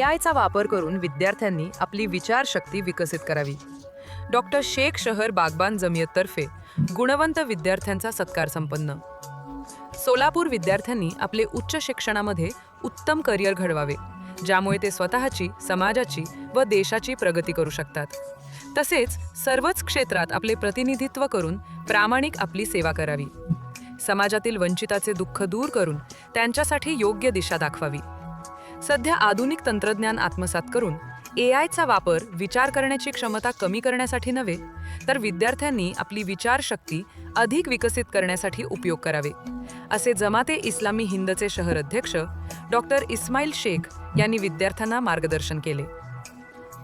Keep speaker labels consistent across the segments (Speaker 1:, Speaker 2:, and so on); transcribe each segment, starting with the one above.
Speaker 1: एआयचा वापर करून विद्यार्थ्यांनी आपली विचारशक्ती विकसित करावी. डॉक्टर शेख शहर बागबान जमियततर्फे गुणवंत विद्यार्थ्यांचा सत्कार संपन्न. सोलापूर विद्यार्थ्यांनी आपले उच्च शिक्षणामध्ये उत्तम करिअर घडवावे, ज्यामुळे ते स्वतःची, समाजाची व देशाची प्रगती करू शकतात. तसेच सर्वच क्षेत्रात आपले प्रतिनिधित्व करून प्रामाणिक आपली सेवा करावी. समाजातील वंचिताचे दुःख दूर करून त्यांच्यासाठी योग्य दिशा दाखवावी. सध्या आधुनिक तंत्रज्ञान आत्मसात करून एआयचा वापर विचार करण्याची क्षमता कमी करण्यासाठी नव्हे, तर विद्यार्थ्यांनी आपली विचारशक्ती अधिक विकसित करण्यासाठी उपयोग करावे, असे जमाते इस्लामी हिंदचे शहर अध्यक्ष डॉक्टर इस्माईल शेख यांनी विद्यार्थ्यांना मार्गदर्शन केले.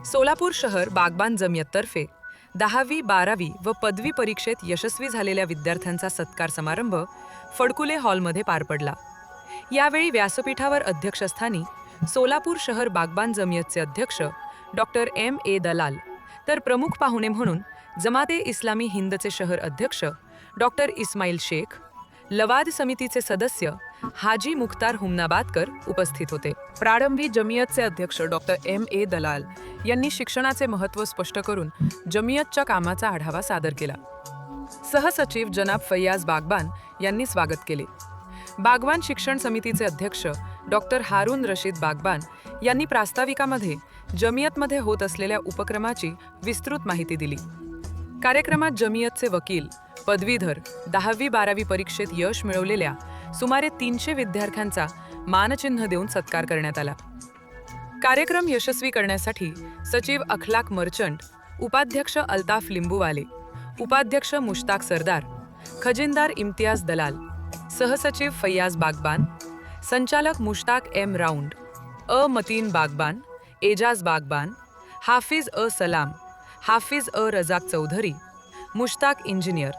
Speaker 1: सोलापूर शहर बागबान जमियततर्फे 10वी, 12वी व पदवी परीक्षेत यशस्वी झालेल्या विद्यार्थ्यांचा सत्कार समारंभ फडकुले हॉलमध्ये पार पडला. यावेळी व्यासपीठावर अध्यक्षस्थानी सोलापूर शहर बागबान जमियतचे अध्यक्ष डॉक्टर M.A. दलाल, तर प्रमुख पाहुणे म्हणून जमाते इस्लामी हिंदचे शहर अध्यक्ष डॉक्टर इस्माईल शेख, लवाद समितीचे सदस्य हाजी मुख्तार हुमनाबादकर उपस्थित होते. प्रारंभी जमियतचे अध्यक्ष डॉक्टर M.A. दलाल यांनी शिक्षणाचे महत्त्व स्पष्ट करून जमियतच्या कामाचा आढावा सादर केला. सहसचिव जनाब फैयाज बागबान यांनी स्वागत केले. बागबान शिक्षण समितीचे अध्यक्ष डॉक्टर हारून रशीद बागबान यांनी प्रास्ताविकामध्ये जमियतमध्ये होत असलेल्या उपक्रमाची विस्तृत माहिती दिली. कार्यक्रमात जमियतचे वकील, पदवीधर, 10वी 12वी परीक्षेत यश मिळवलेल्या सुमारे 300 विद्यार्थ्यांचा मानचिन्ह देऊन सत्कार करण्यात आला. कार्यक्रम यशस्वी करण्यासाठी सचिव अखलाक मर्चंट, उपाध्यक्ष अल्ताफ लिंबूवाले, उपाध्यक्ष मुश्ताक सरदार, खजिनदार इम्तियाज दलाल, सहसचिव फैयाज बागबान, संचालक मुश्ताक M. राऊंड, मतीन बागबान, एजाज बागबान, हाफिज सलाम, हाफिज रजाक चौधरी, मुश्ताक इंजिनियर,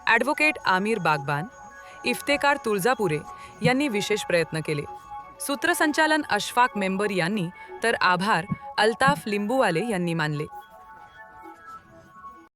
Speaker 1: ॲडव्होकेट आमिर बागबान, इफ्तेकार तुळजापुरे यांनी विशेष प्रयत्न केले. सूत्रसंचालन अशफाक मेंबर यांनी, तर आभार अल्ताफ लिंबूवाले यांनी मानले.